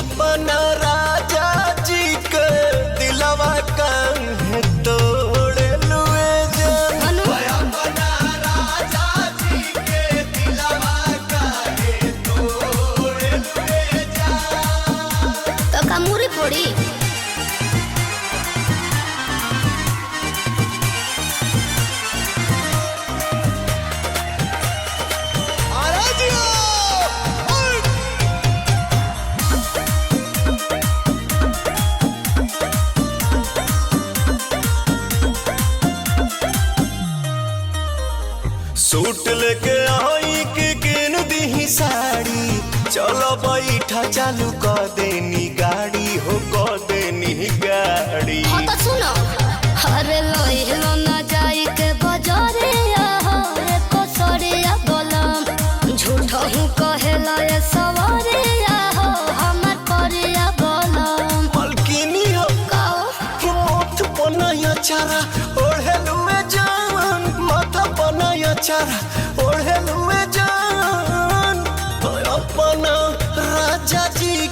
अपना राजा जी के दिलवा काहे तोड़े लुए जान अपना राजा जी के दिलवा काहे तोड़े लुए जान तो कामुरी फोड़ी सूट लेके आई कि किन दी साड़ी चलो बैठा चालू कर देनी गाड़ी हो कर देनी गाड़ी हाँ तो सुनो अरे लोहिलो ना जाई के बजारे रे कोसरिया बोलम झूठो हूँ कहेला ये सवारे हो हमर परिया बोलम मलकिनी हो काओ मोथ बनाया चारा ओढ़ेलुए जान माथा बनाया चारा ओढ़ेलुए जान अपना राजा जी